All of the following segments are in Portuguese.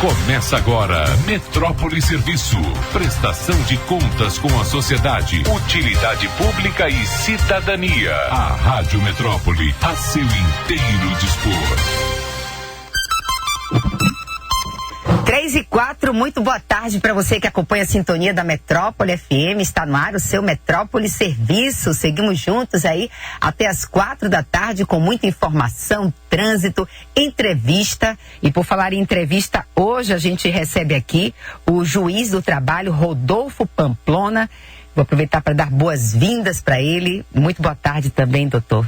Começa agora Metrópole Serviço, prestação de contas com a sociedade, utilidade pública e cidadania. A Rádio Metrópole, a seu inteiro dispor. 3:04, muito boa tarde para você que acompanha a sintonia da Metrópole FM. Está no ar o seu Metrópole Serviço. Seguimos juntos aí até as 4 da tarde com muita informação, trânsito, entrevista. E por falar em entrevista, hoje a gente recebe aqui o juiz do trabalho, Rodolfo Pamplona. Vou aproveitar para dar boas-vindas para ele. Muito boa tarde também, doutor.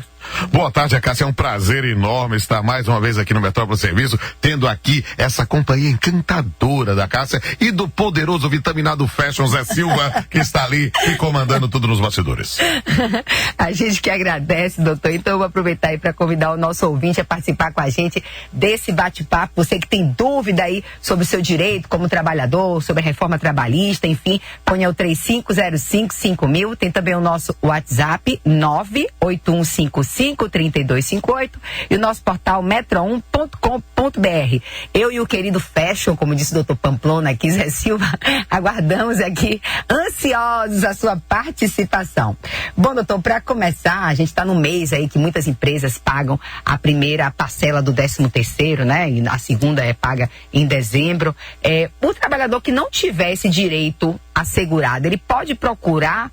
Boa tarde, Cássia. É um prazer enorme estar mais uma vez aqui no Metrópole Serviço, tendo aqui essa companhia encantadora da Cássia e do poderoso vitaminado Fashion Zé Silva, que está ali e comandando tudo nos bastidores. A gente que agradece, doutor. Então eu vou aproveitar aí para convidar o nosso ouvinte a participar com a gente desse bate-papo. Você que tem dúvida aí sobre o seu direito como trabalhador, sobre a reforma trabalhista, enfim, ponha o 35055000. Tem também o nosso WhatsApp 981553258 e o nosso portal metro1.com.br. Eu e o querido Fashion, como disse o doutor Pamplona aqui, Zé Silva, aguardamos aqui ansiosos a sua participação. Bom, doutor, para começar, a gente está no mês aí que muitas empresas pagam a primeira parcela do 13º, né? E a segunda é paga em dezembro. O trabalhador que não tiver esse direito assegurado, ele pode procurar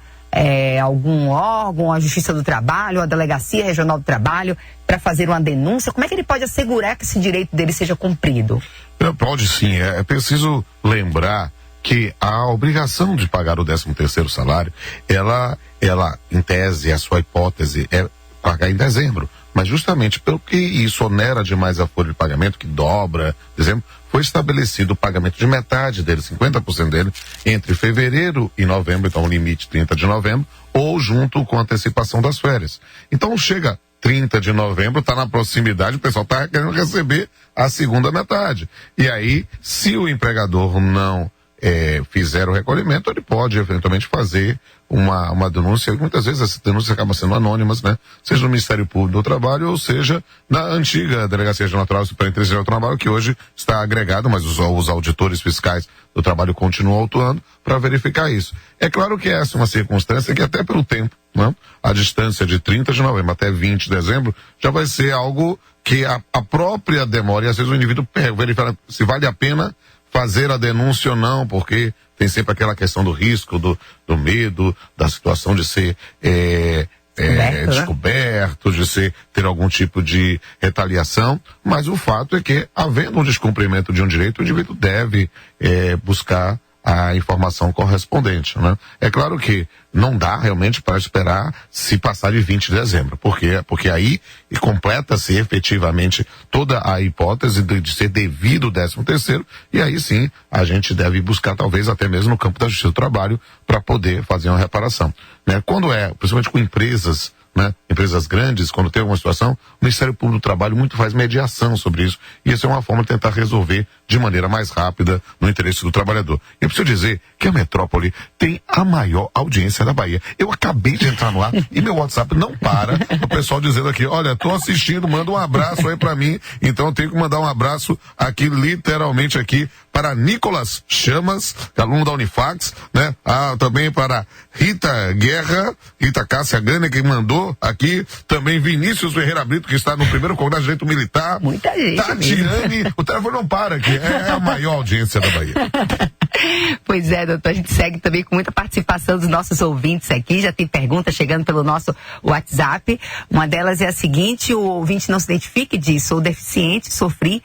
algum órgão, a Justiça do Trabalho, a Delegacia Regional do Trabalho, para fazer uma denúncia? Como é que ele pode assegurar que esse direito dele seja cumprido? Pode sim. É preciso lembrar que a obrigação de pagar o 13º salário, ela, em tese, a sua hipótese é pagar em dezembro. Mas justamente pelo que isso onera demais a folha de pagamento, que dobra, dezembro, foi estabelecido o pagamento de metade dele, 50% dele, entre fevereiro e novembro, então o limite 30 de novembro, ou junto com a antecipação das férias. Então chega 30 de novembro, está na proximidade, o pessoal está querendo receber a segunda metade. E aí, se o empregador não fizer o recolhimento, ele pode eventualmente fazer uma denúncia, e muitas vezes essas denúncias acabam sendo anônimas, né? Seja no Ministério Público do Trabalho, ou seja na antiga Delegacia Regional do Trabalho, Superintendência Geral do Trabalho, que hoje está agregado, mas os auditores fiscais do trabalho continuam autuando para verificar isso. É claro que essa é uma circunstância que até pelo tempo, né? A distância de 30 de novembro até 20 de dezembro já vai ser algo que a própria demora, e às vezes o indivíduo verifica se vale a pena fazer a denúncia ou não, porque tem sempre aquela questão do risco, do medo, da situação de ser descoberto, de ter algum tipo de retaliação, mas o fato é que, havendo um descumprimento de um direito, o indivíduo deve buscar a informação correspondente, né? É claro que não dá realmente para esperar se passar de 20 de dezembro, porque aí completa-se efetivamente toda a hipótese de ser devido o 13º, e aí sim a gente deve buscar talvez até mesmo no campo da Justiça do Trabalho para poder fazer uma reparação, né? Quando principalmente com empresas, né? Empresas grandes, quando tem alguma situação, o Ministério Público do Trabalho muito faz mediação sobre isso, e isso é uma forma de tentar resolver de maneira mais rápida no interesse do trabalhador. E eu preciso dizer que a Metrópole tem a maior audiência da Bahia. Eu acabei de entrar no ar e meu WhatsApp não para, o pessoal dizendo aqui, olha, tô assistindo, manda um abraço aí para mim, então eu tenho que mandar um abraço aqui, literalmente aqui, para Nicolas Chamas, aluno da Unifax, né? Também para Rita Guerra, Rita Cássia Gana, que mandou aqui, também Vinícius Ferreira Brito, que está no primeiro Congresso de Direito Militar. Muita gente. Tatiane, o telefone não para aqui, é a maior audiência da Bahia. Pois é, doutor, a gente segue também com muita participação dos nossos ouvintes aqui, já tem perguntas chegando pelo nosso WhatsApp. Uma delas é a seguinte: o ouvinte não se identifica e diz: sou deficiente, sofri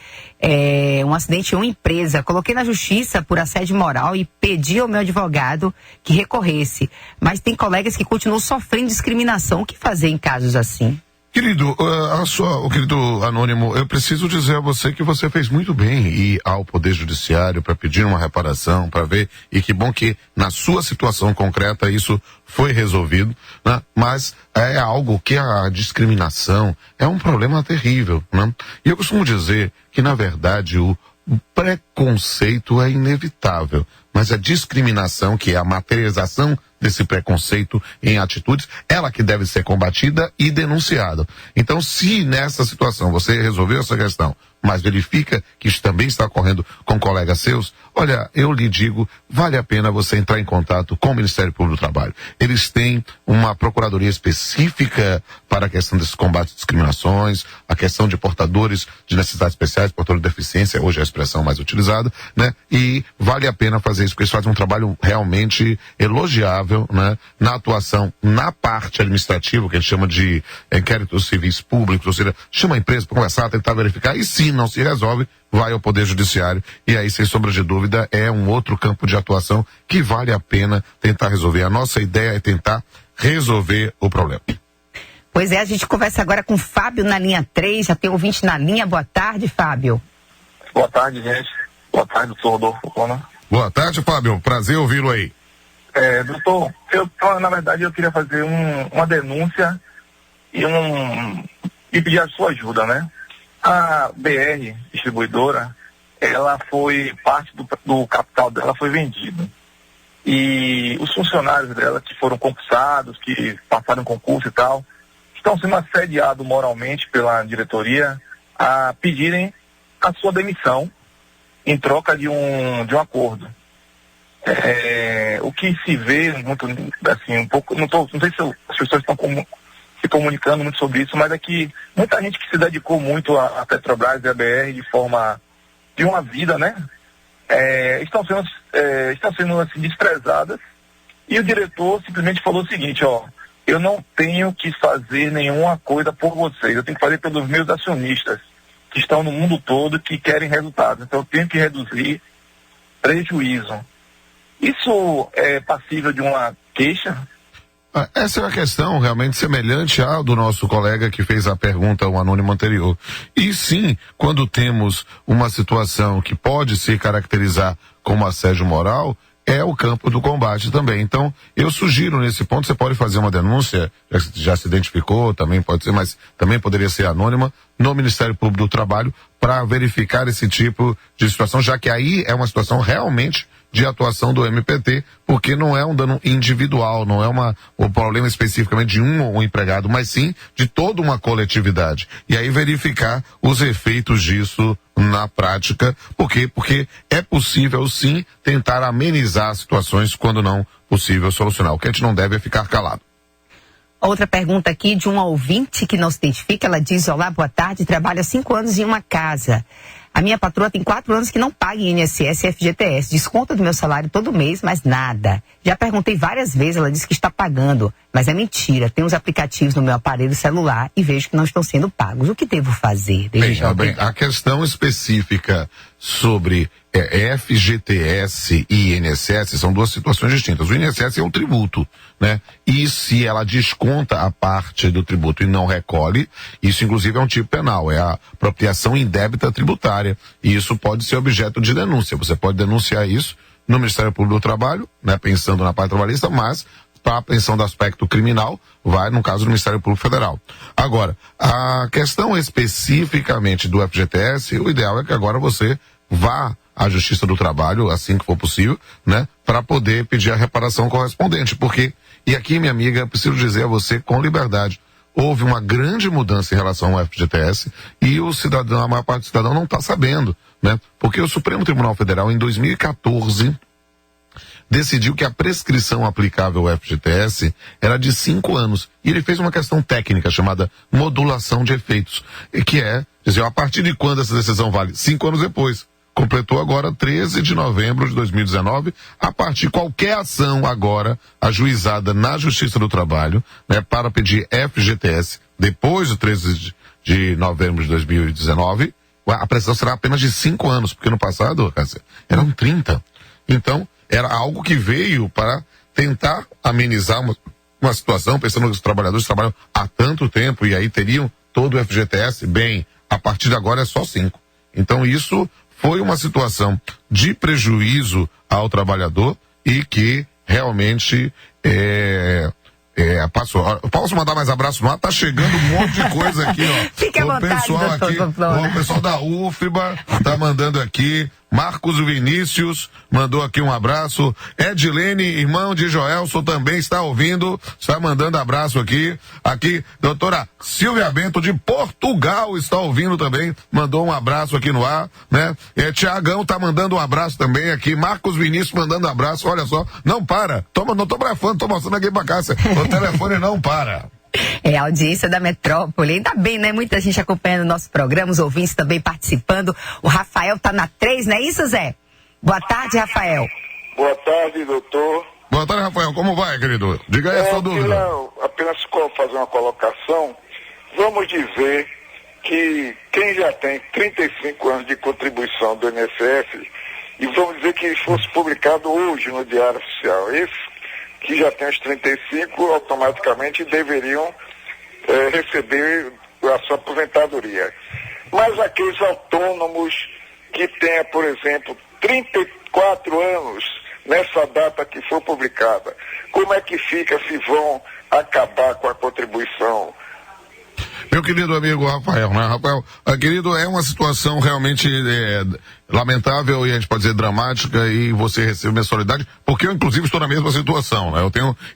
um acidente em uma empresa, coloquei na justiça por assédio moral e pedi ao meu advogado que recorresse, mas tem colegas que continuam sofrendo discriminação. O que fazer em casos assim? Querido, o querido anônimo, eu preciso dizer a você que você fez muito bem ir ao Poder Judiciário para pedir uma reparação, para ver, e que bom que na sua situação concreta isso foi resolvido, né? Mas é algo que a discriminação é um problema terrível, né? E eu costumo dizer que, na verdade, o preconceito é inevitável, mas a discriminação, que é a materialização desse preconceito em atitudes, ela que deve ser combatida e denunciada. Então, se nessa situação você resolveu essa questão, mas verifica que isso também está ocorrendo com colegas seus, olha, eu lhe digo, vale a pena você entrar em contato com o Ministério Público do Trabalho. Eles têm uma procuradoria específica para a questão desse combate às discriminações, a questão de portadores de necessidades especiais, portadores de deficiência, hoje é a expressão mais utilizada, né? E vale a pena fazer isso, porque eles fazem um trabalho realmente elogiável, né? Na atuação, na parte administrativa, que eles chamam de inquéritos civis públicos, ou seja, chama a empresa para conversar, tentar verificar, e se não se resolve, vai ao Poder Judiciário, e aí, sem sombra de dúvida, é um outro campo de atuação que vale a pena tentar resolver. A nossa ideia é tentar resolver o problema. Pois é, a gente conversa agora com o Fábio na linha 3, já tem ouvinte na linha. Boa tarde, Fábio. Boa tarde, gente. Boa tarde, doutor Rodolfo Cona. Boa tarde, Fábio. Prazer ouvi-lo aí. Doutor, na verdade, eu queria fazer uma denúncia e pedir a sua ajuda, né? A BR distribuidora, ela foi, parte do capital dela foi vendido. E os funcionários dela que foram concursados, que passaram em concurso e tal, estão sendo assediados moralmente pela diretoria a pedirem a sua demissão em troca de um acordo. O que se vê muito, assim, um pouco, não sei se as pessoas estão se comunicando muito sobre isso, mas é que muita gente que se dedicou muito à Petrobras e à BR de uma vida, né? Estão sendo assim, desprezadas, e o diretor simplesmente falou o seguinte, eu não tenho que fazer nenhuma coisa por vocês, eu tenho que fazer pelos meus acionistas que estão no mundo todo, que querem resultados, então eu tenho que reduzir prejuízo. Isso é passível de uma queixa? Essa é uma questão realmente semelhante à do nosso colega que fez a pergunta, o anônimo anterior. E sim, quando temos uma situação que pode se caracterizar como assédio moral, é o campo do combate também. Então, eu sugiro nesse ponto, você pode fazer uma denúncia, já se identificou, também pode ser, mas também poderia ser anônima, no Ministério Público do Trabalho, para verificar esse tipo de situação, já que aí é uma situação realmente de atuação do MPT, porque não é um dano individual, não é um problema especificamente de um empregado, mas sim de toda uma coletividade. E aí verificar os efeitos disso na prática, porque é possível sim tentar amenizar situações quando não possível solucionar. O que a gente não deve é ficar calado. Outra pergunta aqui de uma ouvinte que não se identifica, ela diz, olá, boa tarde, trabalho há 5 anos em uma casa. A minha patroa tem 4 anos que não paga INSS e FGTS. Desconta do meu salário todo mês, mas nada. Já perguntei várias vezes, ela disse que está pagando. Mas é mentira. Tem os aplicativos no meu aparelho celular e vejo que não estão sendo pagos. O que devo fazer? Bem, a questão específica sobre FGTS e INSS são duas situações distintas. O INSS é um tributo, né? E se ela desconta a parte do tributo e não recolhe, isso inclusive é um tipo penal, é a apropriação indébita tributária. E isso pode ser objeto de denúncia. Você pode denunciar isso no Ministério Público do Trabalho, né? Pensando na parte trabalhista, mas para a pensão do aspecto criminal, vai no caso do Ministério Público Federal. Agora, a questão especificamente do FGTS, o ideal é que agora você vá à Justiça do Trabalho, assim que for possível, né, para poder pedir a reparação correspondente, porque, e aqui, minha amiga, preciso dizer a você com liberdade, houve uma grande mudança em relação ao FGTS e o cidadão, a maior parte do cidadão não está sabendo, né, porque o Supremo Tribunal Federal, em 2014, decidiu que a prescrição aplicável ao FGTS era de 5 anos. E ele fez uma questão técnica chamada modulação de efeitos, que é dizer, a partir de quando essa decisão vale? 5 anos depois. Completou agora 13 de novembro de 2019, a partir de qualquer ação agora ajuizada na Justiça do Trabalho, né, para pedir FGTS, depois do 13 de novembro de 2019, a prescrição será apenas de 5 anos, porque no passado, eram 30. Então, era algo que veio para tentar amenizar uma situação, pensando que os trabalhadores trabalham há tanto tempo e aí teriam todo o FGTS, bem, a partir de agora é só 5. Então isso foi uma situação de prejuízo ao trabalhador e que realmente passou. Posso mandar mais abraço no ar? Tá chegando um monte de coisa aqui, ó. Fique à vontade, pessoal aqui, o pessoal da UFBA tá mandando aqui Marcos Vinícius mandou aqui um abraço. Edilene, irmão de Joelson, também está ouvindo, está mandando abraço aqui. Aqui, doutora Silvia Bento de Portugal está ouvindo também, mandou um abraço aqui no ar, né? Tiagão tá mandando um abraço também aqui. Marcos Vinícius mandando um abraço. Olha só, não para. Não tô blefando, tô mostrando aqui pra cá. O telefone não para. É a audiência da Metrópole. Ainda bem, né? Muita gente acompanhando o nosso programa, os ouvintes também participando. O Rafael tá na 3, não é isso, Zé? Boa tarde, Rafael. Boa tarde, doutor. Boa tarde, Rafael. Como vai, querido? Diga aí a sua dúvida. Apenas fazer uma colocação. Vamos dizer que quem já tem 35 anos de contribuição do INSS, e vamos dizer que fosse publicado hoje no Diário Oficial, esses que já tem os 35, automaticamente deveriam receber a sua aposentadoria. Mas aqueles autônomos que tenham, por exemplo, 34 anos nessa data que for publicada, como é que fica se vão acabar com a contribuição? Meu querido amigo Rafael, né? Rafael, querido, é uma situação realmente lamentável e a gente pode dizer dramática, e você recebe mensalidade, porque eu inclusive estou na mesma situação, né?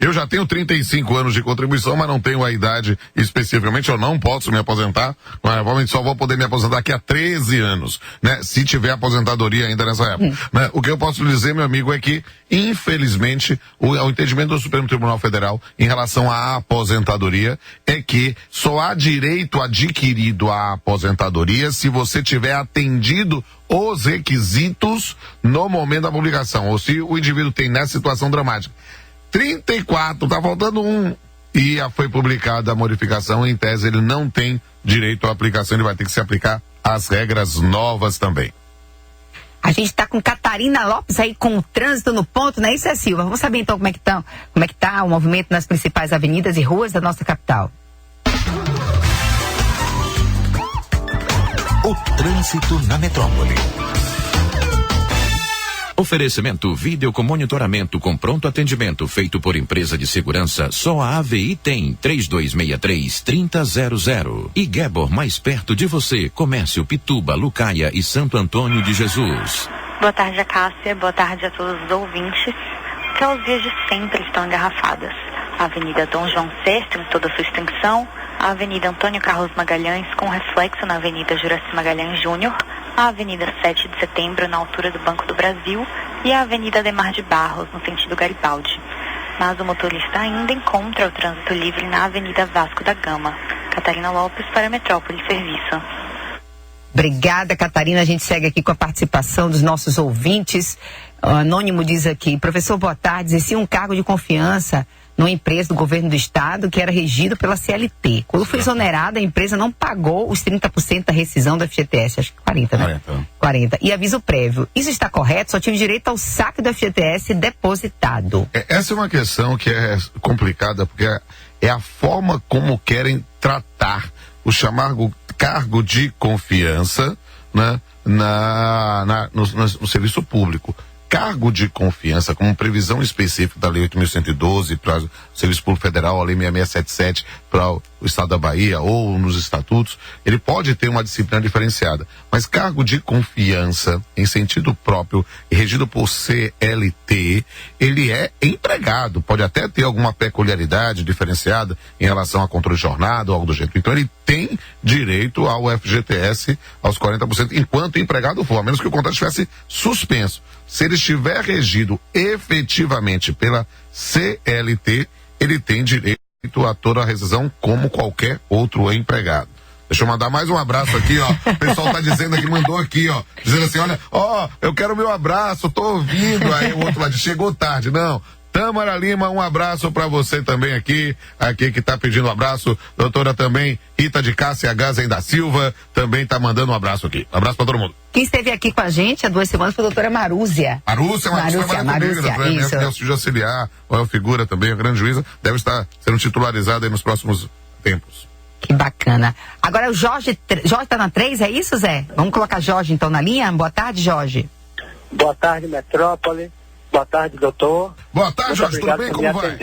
Eu já tenho 35 anos de contribuição, mas não tenho a idade especificamente, eu não posso me aposentar, mas provavelmente só vou poder me aposentar daqui a 13 anos, né? Se tiver aposentadoria ainda nessa época, né? O que eu posso dizer, meu amigo, é que infelizmente o entendimento do Supremo Tribunal Federal em relação à aposentadoria é que só há direito adquirido à aposentadoria se você tiver atendido os requisitos no momento da publicação, ou se o indivíduo tem nessa situação dramática 34, tá faltando um, e já foi publicada a modificação, em tese ele não tem direito à aplicação, ele vai ter que se aplicar às regras novas também. A gente está com Catarina Lopes aí com o trânsito no ponto, não é isso, Silva? Vamos saber então como é que tá o movimento nas principais avenidas e ruas da nossa capital. O trânsito na metrópole. Oferecimento vídeo com monitoramento com pronto atendimento feito por empresa de segurança. Só a AVI tem 3263-3000. E Gebor, mais perto de você. Comércio Pituba, Lucaia e Santo Antônio de Jesus. Boa tarde, Cássia. Boa tarde a todos os ouvintes. Aquelas vias de sempre estão engarrafadas. A Avenida Dom João VI, em toda a sua extensão, a Avenida Antônio Carlos Magalhães, com reflexo na Avenida Juraci Magalhães Júnior, a Avenida 7 de Setembro, na altura do Banco do Brasil, e a Avenida Ademar de Barros, no sentido Garibaldi. Mas o motorista ainda encontra o trânsito livre na Avenida Vasco da Gama. Catarina Lopes para a Metrópole Serviço. Obrigada, Catarina. A gente segue aqui com a participação dos nossos ouvintes. O Anônimo diz aqui: professor, boa tarde. Exercia um cargo de confiança numa empresa do governo do estado que era regido pela CLT. Quando foi exonerada, a empresa não pagou os 30% da rescisão do FGTS, acho que 40, né? 40. E aviso prévio. Isso está correto? Só tive direito ao saque do FGTS depositado. Essa é uma questão que é complicada, porque é a forma como querem tratar o chamado cargo de confiança, né, no serviço público. Cargo de confiança, como previsão específica da Lei 8.112 para o Serviço Público Federal, a Lei 6677 para o Estado da Bahia ou nos estatutos, ele pode ter uma disciplina diferenciada. Mas cargo de confiança, em sentido próprio, e regido por CLT, ele é empregado, pode até ter alguma peculiaridade diferenciada em relação a controle de jornada ou algo do jeito. Então ele tem direito ao FGTS aos 40%, enquanto empregado for, a menos que o contrato estivesse suspenso. Se ele estiver regido efetivamente pela CLT, ele tem direito a toda a rescisão como qualquer outro empregado. Deixa eu mandar mais um abraço aqui, ó. O pessoal tá dizendo aqui, mandou aqui, ó. Dizendo assim, olha, eu quero meu abraço, tô ouvindo. Aí o outro lado, chegou tarde. Não. Tâmara Lima, um abraço para você também aqui que tá pedindo um abraço. Doutora também, Rita de Cássia Gazen da Silva, também tá mandando um abraço aqui. Um abraço para todo mundo. Quem esteve aqui com a gente há 2 semanas foi a doutora Marúzia. Marúzia, isso. Meu auxílio auxiliar, uma figura também, a grande juíza, deve estar sendo titularizada aí nos próximos tempos. Que bacana. Agora o Jorge tá na 3, é isso, Zé? Vamos colocar Jorge então na linha? Boa tarde, Jorge. Boa tarde, Metrópole. Boa tarde, doutor. Boa tarde, Jorge, tudo bem? Como vai?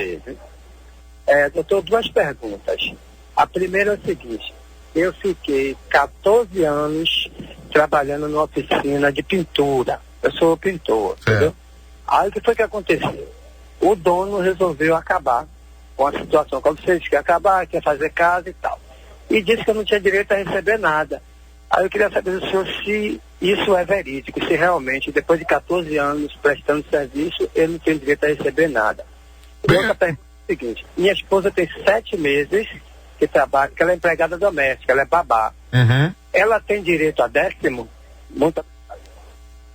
Doutor, 2 perguntas. A primeira é o seguinte: eu fiquei 14 anos trabalhando numa oficina de pintura. Eu sou pintor, entendeu? Aí o que foi que aconteceu? O dono resolveu acabar com a situação. Como você disse, quer acabar, quer fazer casa e tal. E disse que eu não tinha direito a receber nada. Aí eu queria saber do senhor se isso é verídico, se realmente, depois de 14 anos prestando serviço, eu não tenho direito a receber nada. E outra pergunta é o seguinte: minha esposa tem 7 meses que trabalha, que ela é empregada doméstica, ela é babá. Ela tem direito a 10º? Muita...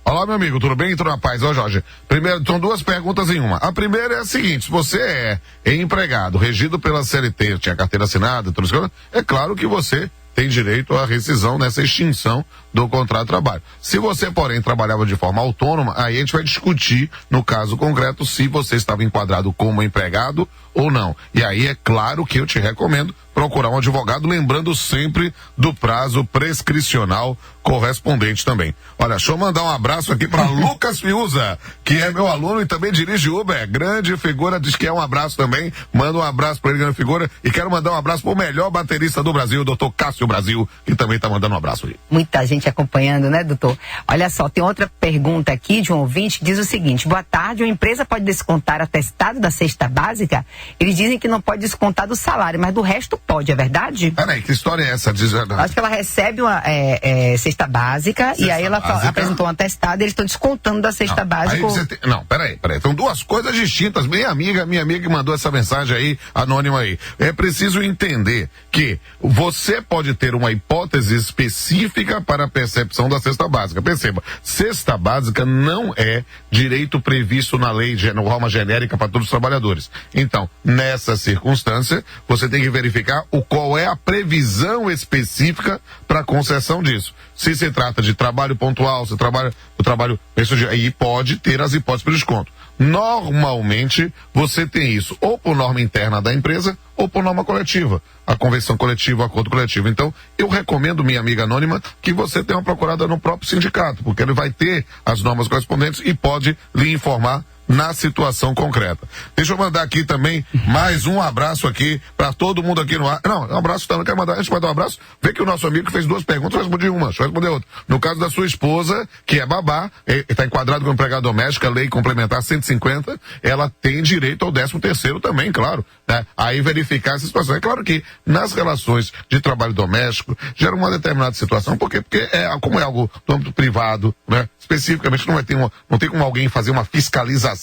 Olá, meu amigo, tudo bem? Tudo na paz? Ó, Jorge, primeiro, são 2 perguntas em uma. A primeira é a seguinte: se você é empregado, regido pela CLT, tinha carteira assinada, tudo isso, é claro que você tem direito à rescisão nessa extinção do contrato de trabalho. Se você, porém, trabalhava de forma autônoma, aí a gente vai discutir, no caso concreto, se você estava enquadrado como empregado ou não. E aí é claro que eu te recomendo procurar um advogado, lembrando sempre do prazo prescricional correspondente também. Olha, deixa eu mandar um abraço aqui para Lucas Fiuza, que é meu aluno e também dirige Uber, grande figura, diz que é um abraço também, manda um abraço para ele, grande figura, e quero mandar um abraço pro melhor baterista do Brasil, o doutor Cássio Brasil, que também tá mandando um abraço aí. Muita gente acompanhando, né, doutor? Olha só, tem outra pergunta aqui de um ouvinte que diz o seguinte: boa tarde, uma empresa pode descontar atestado da cesta básica? Eles dizem que não pode descontar do salário, mas do resto pode, é verdade? Peraí, que história é essa? Acho que ela recebe uma cesta básica e aí ela apresentou um atestado e eles estão descontando da cesta básica. Não, peraí. São 2 coisas distintas. Minha amiga que mandou essa mensagem aí, anônima aí. É preciso entender que você pode ter uma hipótese específica para a percepção da cesta básica. Perceba, cesta básica não é direito previsto na lei de norma genérica para todos os trabalhadores. Então, nessa circunstância, você tem que verificar qual é a previsão específica para a concessão disso. Se se trata de trabalho pontual, se trabalha o trabalho, aí pode ter as hipóteses para desconto. Normalmente, você tem isso ou por norma interna da empresa ou por norma coletiva. A convenção coletiva, o acordo coletivo. Então, eu recomendo, minha amiga anônima, que você tenha uma procurada no próprio sindicato, porque ele vai ter as normas correspondentes e pode lhe informar na situação concreta. Deixa eu mandar aqui também mais um abraço aqui para todo mundo aqui no ar. Não, um abraço, não quero mandar, antes de mandar um abraço, vê que o nosso amigo fez 2 perguntas, eu respondi uma, deixa eu responder outra. No caso da sua esposa, que é babá, está enquadrado como empregada doméstica, lei complementar 150, ela tem direito ao 13º também, claro, né? Aí verificar essa situação. É claro que nas relações de trabalho doméstico gera uma determinada situação, porque como é algo do âmbito privado, né? Especificamente não tem como alguém fazer uma fiscalização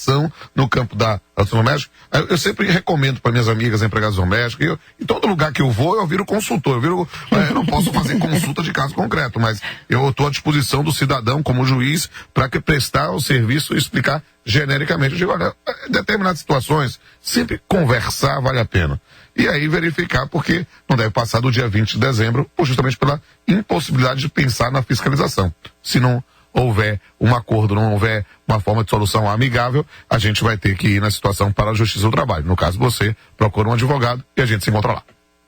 no campo da relação doméstica. Eu sempre recomendo para minhas amigas empregadas domésticas, em todo lugar que eu vou, eu viro consultor, eu não posso fazer consulta de caso concreto, mas eu estou à disposição do cidadão como juiz para que prestar o serviço e explicar genericamente. Eu digo, olha, em determinadas situações, sempre conversar vale a pena. E aí verificar, porque não deve passar do dia 20 de dezembro, justamente pela impossibilidade de pensar na fiscalização. Se não houver um acordo, não houver uma forma de solução amigável, a gente vai ter que ir na situação para a Justiça do Trabalho. No caso, você procura um advogado e a gente se encontra lá.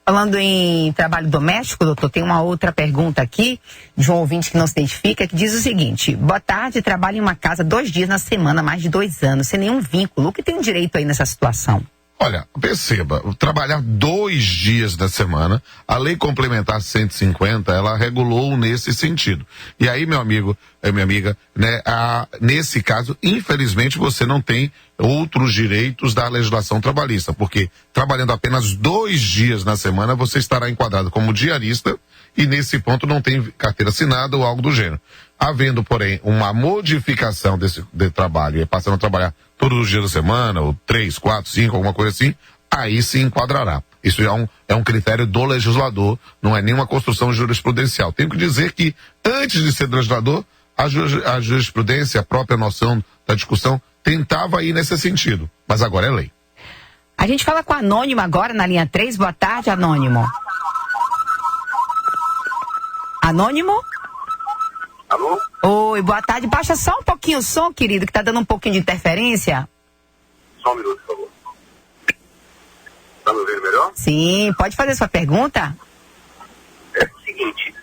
Falando em trabalho doméstico, doutor, tem uma outra pergunta aqui de um ouvinte que não se identifica, que diz o seguinte: boa tarde, trabalho em uma casa 2 dias na semana, mais de 2 anos, sem nenhum vínculo. O que tem direito aí nessa situação? Olha, perceba, trabalhar 2 dias da semana, a lei complementar 150, ela regulou nesse sentido. E aí, meu amigo, minha amiga, né, nesse caso, infelizmente, você não tem outros direitos da legislação trabalhista, porque trabalhando apenas 2 dias na semana, você estará enquadrado como diarista e nesse ponto não tem carteira assinada ou algo do gênero. Havendo, porém, uma modificação de trabalho e passando a trabalhar todos os dias da semana, ou 3, 4, 5, alguma coisa assim, aí se enquadrará. Isso é um critério do legislador, não é nenhuma construção jurisprudencial. Tenho que dizer que, antes de ser legislador, a jurisprudência, a própria noção da discussão, tentava ir nesse sentido, mas agora é lei. A gente fala com o Anônimo agora na linha 3. Boa tarde, Anônimo. Anônimo? Alô? Oi, boa tarde. Baixa só um pouquinho o som, querido, que tá dando um pouquinho de interferência. Só um minuto, por favor. Tá me ouvindo melhor? Sim, pode fazer sua pergunta? É o seguinte,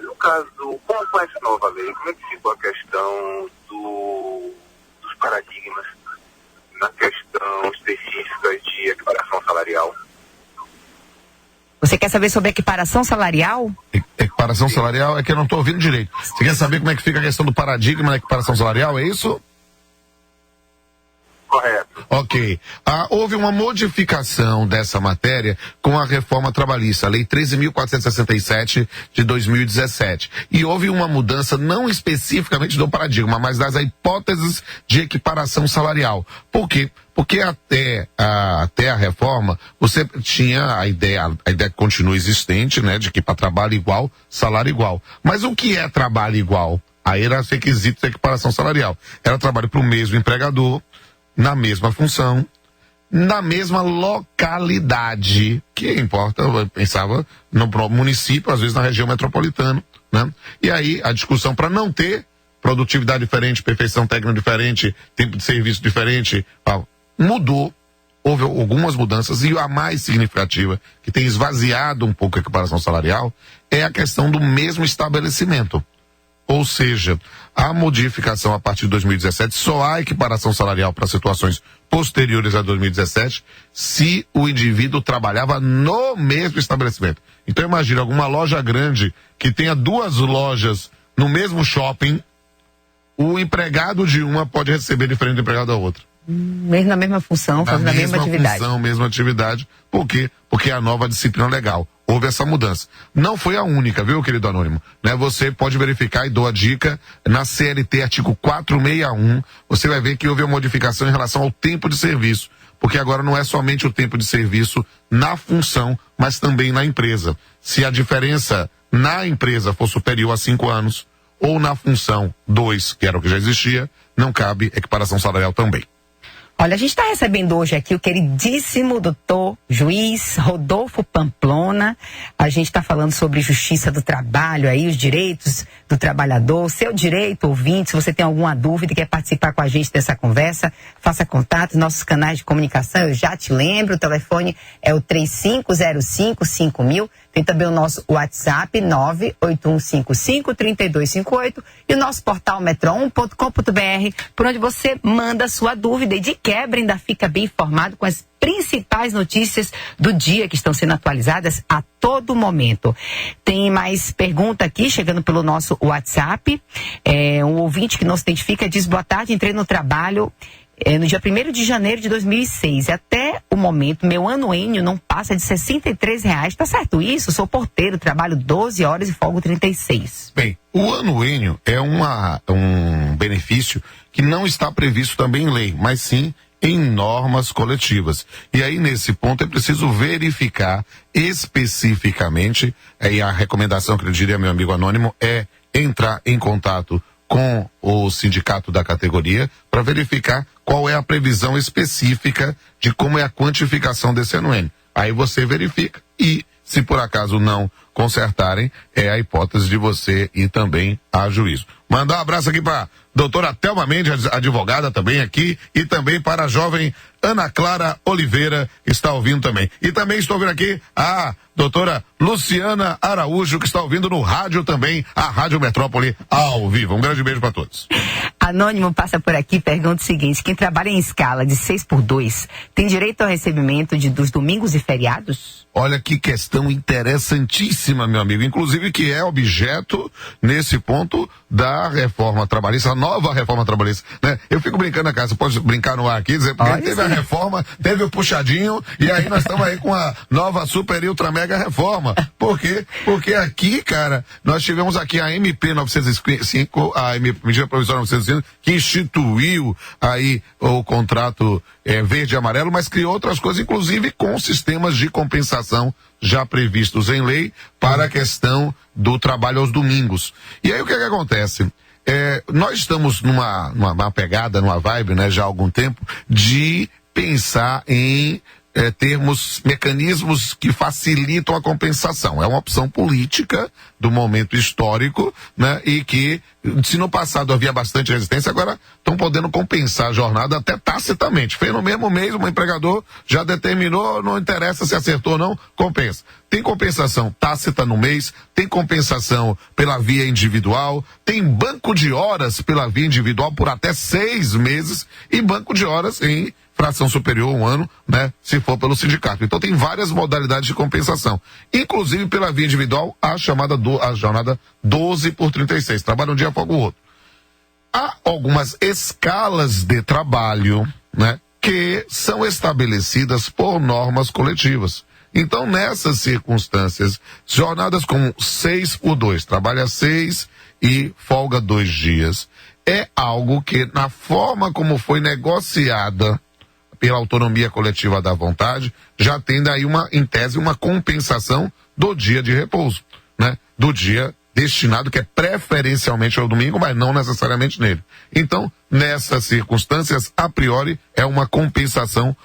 no caso, como com essa nova lei, como é que ficou a questão dos paradigmas na questão específica de equiparação salarial? Você quer saber sobre equiparação salarial? equiparação salarial, é que eu não estou ouvindo direito. Você quer saber como é que fica a questão do paradigma da equiparação salarial, é isso? Correto. Ok. Houve uma modificação dessa matéria com a reforma trabalhista, a Lei 13.467 de 2017. E houve uma mudança não especificamente do paradigma, mas das hipóteses de equiparação salarial. Por quê? Porque até a reforma, você tinha a ideia que continua existente, né, de que para trabalho igual, salário igual. Mas o que é trabalho igual? Aí era requisito de equiparação salarial. Era trabalho para o mesmo empregador, na mesma função, na mesma localidade, que importa, eu pensava no município, às vezes na região metropolitana, né? E aí a discussão para não ter produtividade diferente, perfeição técnica diferente, tempo de serviço diferente, mudou, houve algumas mudanças, e a mais significativa, que tem esvaziado um pouco a equiparação salarial, é a questão do mesmo estabelecimento. Ou seja, a modificação a partir de 2017, só há equiparação salarial para situações posteriores a 2017 se o indivíduo trabalhava no mesmo estabelecimento. Então imagine alguma loja grande que tenha duas lojas no mesmo shopping, o empregado de uma pode receber diferente do empregado da outra. Mesmo na mesma função, fazendo a mesma atividade. Mesma atividade. Por quê? Porque é a nova disciplina legal. Houve essa mudança. Não foi a única, viu, querido Anônimo? Né? Você pode verificar e dou a dica, na CLT, artigo 461, você vai ver que houve uma modificação em relação ao tempo de serviço. Porque agora não é somente o tempo de serviço na função, mas também na empresa. Se a diferença na empresa for superior a 5 anos, ou na função 2, que era o que já existia, não cabe equiparação salarial também. Olha, a gente está recebendo hoje aqui o queridíssimo doutor juiz Rodolfo Pamplona. A gente está falando sobre justiça do trabalho aí, os direitos do trabalhador, seu direito, ouvinte. Se você tem alguma dúvida e quer participar com a gente dessa conversa, faça contato, nossos canais de comunicação, eu já te lembro, o telefone é o 3505-5000. Tem também o nosso WhatsApp, 981553258, e o nosso portal metro1.com.br, por onde você manda sua dúvida e de quebra ainda fica bem informado com as principais notícias do dia que estão sendo atualizadas a todo momento. Tem mais pergunta aqui, chegando pelo nosso WhatsApp. Um ouvinte que não se identifica diz: boa tarde, entrei no trabalho no dia 1º de janeiro de 2006. Até o momento, meu anuênio não passa de R$63. Tá certo isso? Sou porteiro, trabalho 12 horas e folgo 36. Bem, o anuênio é um benefício que não está previsto também em lei, mas sim em normas coletivas. E aí, nesse ponto, é preciso verificar especificamente, e a recomendação que eu diria, meu amigo Anônimo, é entrar em contato com o sindicato da categoria para verificar qual é a previsão específica de como é a quantificação desse anuênio. Aí você verifica e, se por acaso não consertarem, é a hipótese de você ir também a juízo. Mandar um abraço aqui para a doutora Thelma Mendes, advogada também aqui, e também para a jovem Ana Clara Oliveira, que está ouvindo também. E também estou ouvindo aqui a doutora Luciana Araújo, que está ouvindo no rádio também, a Rádio Metrópole ao vivo. Um grande beijo para todos. Anônimo passa por aqui e pergunta o seguinte: quem trabalha em escala de 6x2 tem direito ao recebimento dos domingos e feriados? Olha que questão interessantíssima, meu amigo, inclusive que é objeto, nesse ponto, da reforma trabalhista, a nova reforma trabalhista, né? Eu fico brincando na casa, você pode brincar no ar aqui, dizer, porque teve a reforma, teve o puxadinho, e aí nós estamos aí com a nova super ultra mega reforma. Por quê? Porque aqui, cara, nós tivemos aqui a MP 905, a medida provisória 905, que instituiu aí o contrato verde e amarelo, mas criou outras coisas, inclusive com sistemas de compensação já previstos em lei para a questão do trabalho aos domingos. E aí o que acontece? Nós estamos numa pegada, numa vibe, né, já há algum tempo, de pensar em termos mecanismos que facilitam a compensação. É uma opção política do momento histórico, né? E que, se no passado havia bastante resistência, agora estão podendo compensar a jornada até tacitamente. Fez no mesmo mês, o empregador já determinou, não interessa se acertou ou não, compensa. Tem compensação tácita no mês, tem compensação pela via individual, tem banco de horas pela via individual por até 6 meses e banco de horas em ação superior a 1 ano, né, se for pelo sindicato. Então tem várias modalidades de compensação, inclusive pela via individual, a chamada a jornada 12/36, trabalha um dia, folga o outro. Há algumas escalas de trabalho, né, que são estabelecidas por normas coletivas. Então, nessas circunstâncias, jornadas com 6/2, trabalha 6 e folga 2 dias, é algo que, na forma como foi negociada pela autonomia coletiva da vontade, já tem daí em tese, uma compensação do dia de repouso, né? Do dia destinado, que é preferencialmente ao domingo, mas não necessariamente nele. Então, nessas circunstâncias, a priori, é uma compensação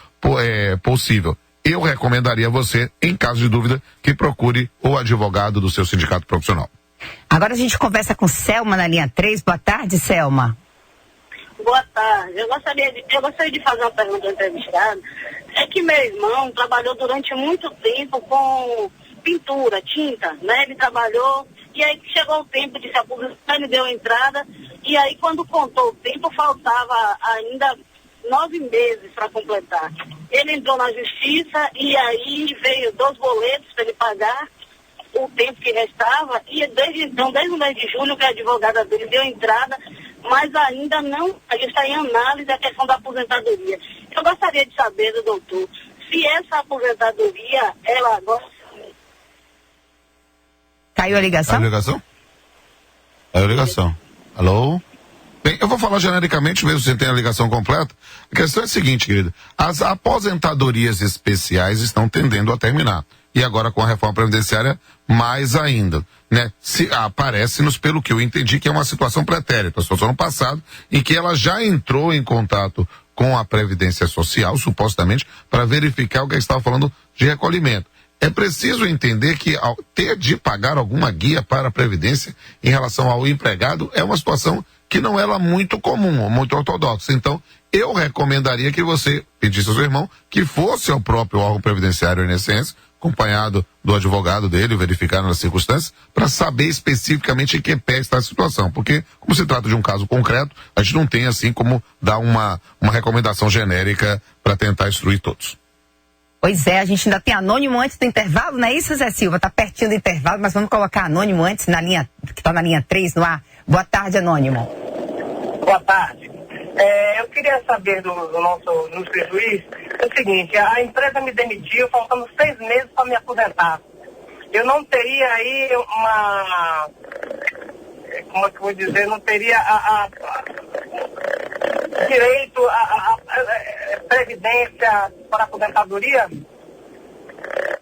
possível. Eu recomendaria a você, em caso de dúvida, que procure o advogado do seu sindicato profissional. Agora a gente conversa com Selma na linha 3. Boa tarde, Selma. Boa tarde. Eu gostaria de fazer uma pergunta ao entrevistado. É que meu irmão trabalhou durante muito tempo com pintura, tinta, né? Ele trabalhou e aí chegou o tempo de se aposentar, ele deu entrada e aí quando contou o tempo faltava ainda 9 meses para completar. Ele entrou na justiça e aí veio 2 boletos para ele pagar o tempo que restava e desde então, desde o mês de julho, que a advogada dele deu entrada, mas ainda não, a gente está em análise a questão da aposentadoria. Eu gostaria de saber do doutor se essa aposentadoria, ela agora... Caiu a ligação? Caiu a ligação? Caiu a ligação. Alô? Bem, eu vou falar genericamente, mesmo sem ter a ligação completa. A questão é a seguinte, querida. As aposentadorias especiais estão tendendo a terminar. E agora com a reforma previdenciária, mais ainda, né? Parece-nos, pelo que eu entendi, que é uma situação pretérita, a situação no passado, em que ela já entrou em contato com a Previdência Social, supostamente, para verificar o que estava falando de recolhimento. É preciso entender que ter de pagar alguma guia para a Previdência em relação ao empregado é uma situação que não é muito comum, muito ortodoxa. Então, eu recomendaria que você pedisse ao seu irmão que fosse ao próprio órgão previdenciário INSS, acompanhado do advogado dele, verificando as circunstâncias, para saber especificamente em que pé está a situação. Porque, como se trata de um caso concreto, a gente não tem assim como dar uma recomendação genérica para tentar instruir todos. Pois é, a gente ainda tem anônimo antes do intervalo, não é isso, Zé Silva? Tá pertinho do intervalo, mas vamos colocar anônimo antes, na linha, que está na linha 3 no ar. Boa tarde, anônimo. Boa tarde. Eu queria saber do nosso juiz o seguinte: a empresa me demitiu faltando 6 meses para me aposentar. Eu não teria aí uma... Como é que eu vou dizer? Não teria direito à previdência para aposentadoria?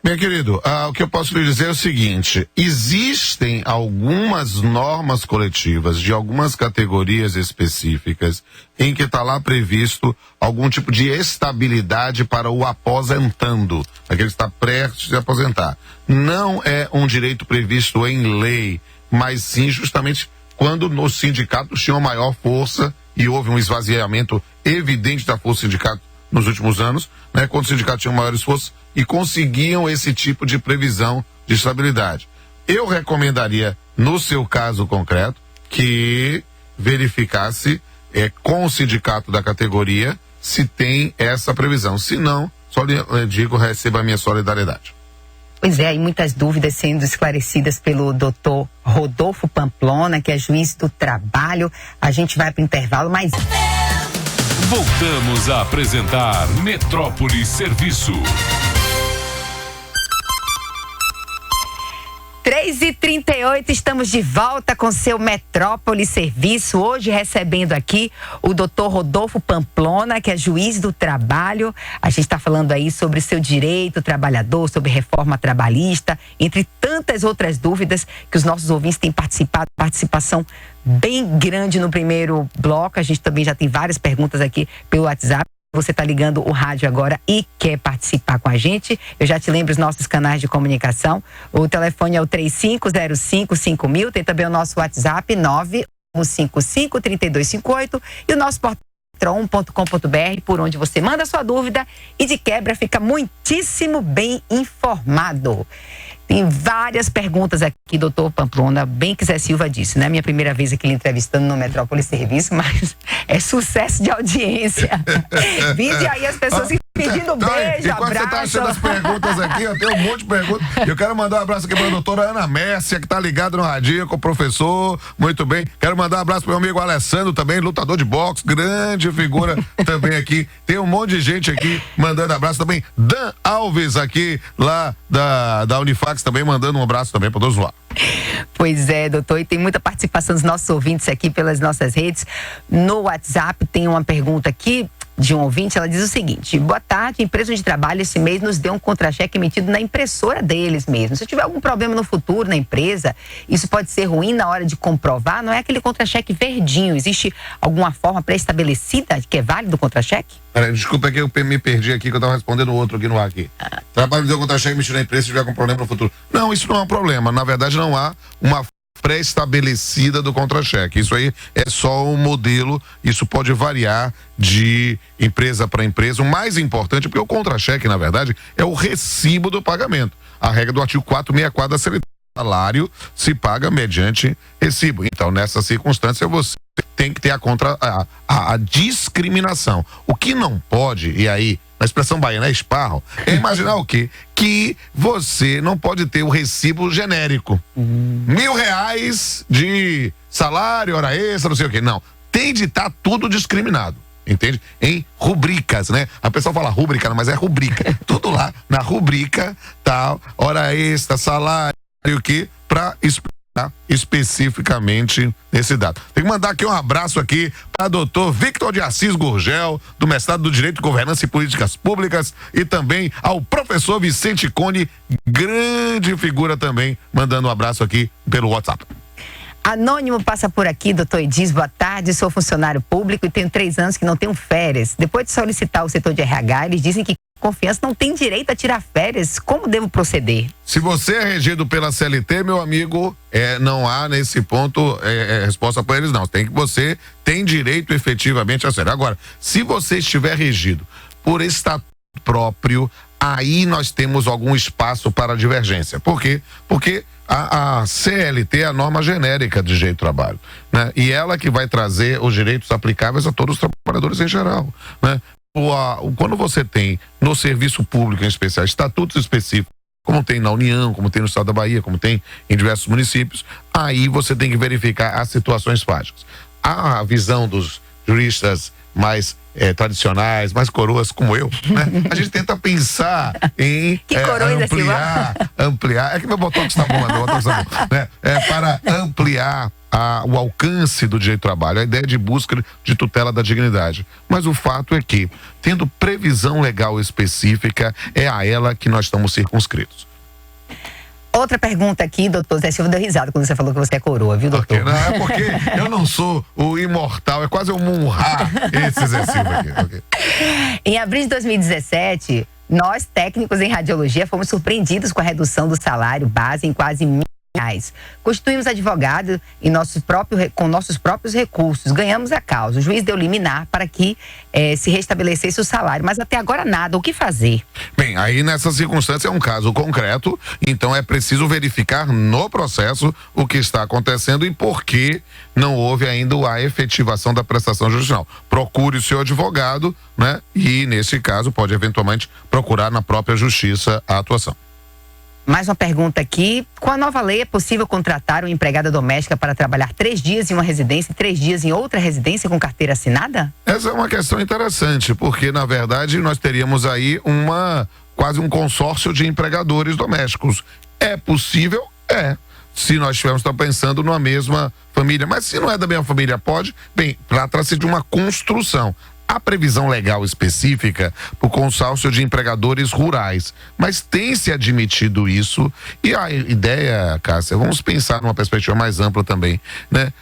Meu querido, o que eu posso lhe dizer é o seguinte: existem algumas normas coletivas de algumas categorias específicas em que está lá previsto algum tipo de estabilidade para o aposentando, aquele que está prestes a se aposentar. Não é um direito previsto em lei, mas sim justamente quando os sindicatos tinham maior força e houve um esvaziamento evidente da força do sindicato nos últimos anos, né, quando os sindicatos tinham maior esforço e conseguiam esse tipo de previsão de estabilidade. Eu recomendaria, no seu caso concreto, que verificasse com o sindicato da categoria se tem essa previsão. Se não, só lhe digo, receba a minha solidariedade. Pois é, e muitas dúvidas sendo esclarecidas pelo doutor Rodolfo Pamplona, que é juiz do trabalho. A gente vai para o intervalo, mas... Voltamos a apresentar Metrópole Serviço. 3h38, estamos de volta com seu Metrópole Serviço. Hoje recebendo aqui o doutor Rodolfo Pamplona, que é juiz do trabalho. A gente está falando aí sobre o seu direito trabalhador, sobre reforma trabalhista, entre tantas outras dúvidas que os nossos ouvintes têm participação bem grande no primeiro bloco. A gente também já tem várias perguntas aqui pelo WhatsApp. Você está ligando o rádio agora e quer participar com a gente, eu já te lembro os nossos canais de comunicação. O telefone é o 3505-5000, tem também o nosso WhatsApp 955-3258 e o nosso portal metro1.com.br, por onde você manda a sua dúvida e de quebra fica muitíssimo bem informado. Tem várias perguntas aqui, doutor Pamplona, bem que Zé Silva disse, né? Minha primeira vez aqui lhe entrevistando no Metrópole Serviço, mas é sucesso de audiência. Vide aí as pessoas pedindo beijo, enquanto abraço. Você tá achando as perguntas aqui, eu tenho um monte de perguntas. Eu quero mandar um abraço aqui pra doutora Ana Mércia, que tá ligada no radinho com o professor. Muito bem. Quero mandar um abraço pro meu amigo Alessandro também, lutador de boxe, grande figura também aqui. Tem um monte de gente aqui mandando abraço também. Dan Alves aqui, lá da Unifax, também mandando um abraço também pra todos lá. Pois é, doutor, e tem muita participação dos nossos ouvintes aqui pelas nossas redes. No WhatsApp tem uma pergunta aqui de um ouvinte, ela diz o seguinte: boa tarde, a empresa onde trabalho esse mês nos deu um contra-cheque emitido na impressora deles mesmo. Se eu tiver algum problema no futuro na empresa, isso pode ser ruim na hora de comprovar, não é aquele contra-cheque verdinho, existe alguma forma pré-estabelecida que é válido o contra-cheque? Desculpa que eu me perdi aqui, que eu estava respondendo o outro aqui no ar aqui. Trabalho me deu contra-cheque emitido na empresa se tiver com problema no futuro. Não, isso não é um problema, na verdade não há uma pré-estabelecida do contra-cheque. Isso aí é só um modelo, isso pode variar de empresa para empresa. O mais importante, porque o contra-cheque, na verdade, é o recibo do pagamento. A regra do artigo 464 da CLT, salário se paga mediante recibo. Então, nessa circunstância, você tem que ter a discriminação. O que não pode, e aí, na expressão baiana é esparro, é imaginar o quê? Que você não pode ter o recibo genérico. R$1.000 de salário, hora extra, não sei o quê. Não. Tem de estar tudo discriminado. Entende? Em rubricas, né? A pessoa fala rúbrica, mas é rubrica. Tudo lá na rubrica, tal, hora extra, salário, o que? Para explicar especificamente esse dado. Tem que mandar aqui um abraço aqui para doutor Victor de Assis Gurgel, do mestrado do Direito, Governança e Políticas Públicas, e também ao professor Vicente Cone, grande figura também, mandando um abraço aqui pelo WhatsApp. Anônimo passa por aqui, doutor Edis, boa tarde, sou funcionário público e tenho 3 anos que não tenho férias. Depois de solicitar o setor de RH, eles dizem que confiança não tem direito a tirar férias. Como devo proceder? Se você é regido pela CLT, meu amigo, não há nesse ponto resposta para eles, não. Você tem direito efetivamente a férias. Agora, se você estiver regido por estatuto próprio, aí nós temos algum espaço para divergência. Por quê? Porque a CLT é a norma genérica de direito de trabalho, né? E ela que vai trazer os direitos aplicáveis a todos os trabalhadores em geral, né? Quando você tem no serviço público em especial estatutos específicos, como tem na União, como tem no estado da Bahia, como tem em diversos municípios, aí você tem que verificar as situações práticas. A visão dos juristas mais tradicionais, mais coroas como eu, né? A gente tenta pensar em ampliar. É que meu botox tá bom, né? Para ampliar o alcance do direito do trabalho, a ideia de busca de tutela da dignidade. Mas o fato é que, tendo previsão legal específica, é a ela que nós estamos circunscritos. Outra pergunta aqui, doutor Zé Silva deu risada quando você falou que você é coroa, viu, doutor? Okay, não, é porque eu não sou o imortal, é quase um honrar esse Zé Silva aqui. Okay. Em abril de 2017, nós, técnicos em radiologia, fomos surpreendidos com a redução do salário base em quase R$1.000. Constituímos advogado com nossos próprios recursos, ganhamos a causa. O juiz deu liminar para que se restabelecesse o salário, mas até agora nada. O que fazer? Bem, aí nessa circunstância é um caso concreto, então é preciso verificar no processo o que está acontecendo e por que não houve ainda a efetivação da prestação judicial. Procure o seu advogado, né? E nesse caso pode eventualmente procurar na própria justiça a atuação. Mais uma pergunta aqui. Com a nova lei, é possível contratar uma empregada doméstica para trabalhar 3 dias em uma residência e 3 dias em outra residência com carteira assinada? Essa é uma questão interessante, porque, na verdade, nós teríamos aí quase um consórcio de empregadores domésticos. É possível? É. Se nós estivermos pensando numa mesma família. Mas se não é da mesma família, pode? Bem, trata-se de uma construção. Há previsão legal específica para o consórcio de empregadores rurais, mas tem se admitido isso, e a ideia, Cássia, vamos pensar numa perspectiva mais ampla também, né?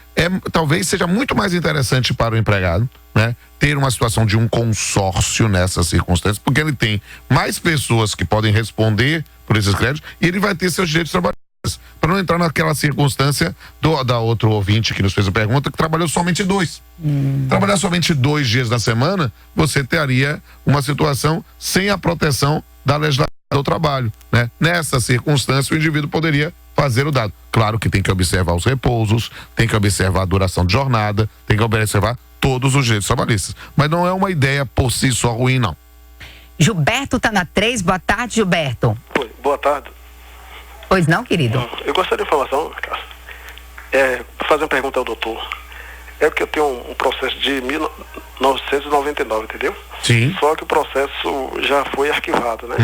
Talvez seja muito mais interessante para o empregado, né, ter uma situação de um consórcio nessas circunstâncias, porque ele tem mais pessoas que podem responder por esses créditos e ele vai ter seus direitos trabalhistas. Para não entrar naquela circunstância da outro ouvinte que nos fez a pergunta, que trabalhou somente 2. Trabalhar somente 2 dias na semana, você teria uma situação sem a proteção da legislação do trabalho, né? Nessa circunstância, o indivíduo poderia fazer o dado. Claro que tem que observar os repousos, tem que observar a duração de jornada, tem que observar todos os direitos trabalhistas. Mas não é uma ideia por si só ruim, não. Gilberto tá na 3, boa tarde, Gilberto. Oi, boa tarde. Pois não, querido? Eu gostaria de informação, Cássio. Fazer uma pergunta ao doutor. É porque eu tenho um processo de 1999, entendeu? Sim. Só que o processo já foi arquivado, né?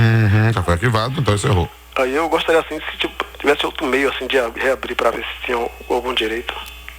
Já foi arquivado, então encerrou. Aí eu gostaria, assim, se tivesse outro meio, assim, de reabrir para ver se tinha algum direito.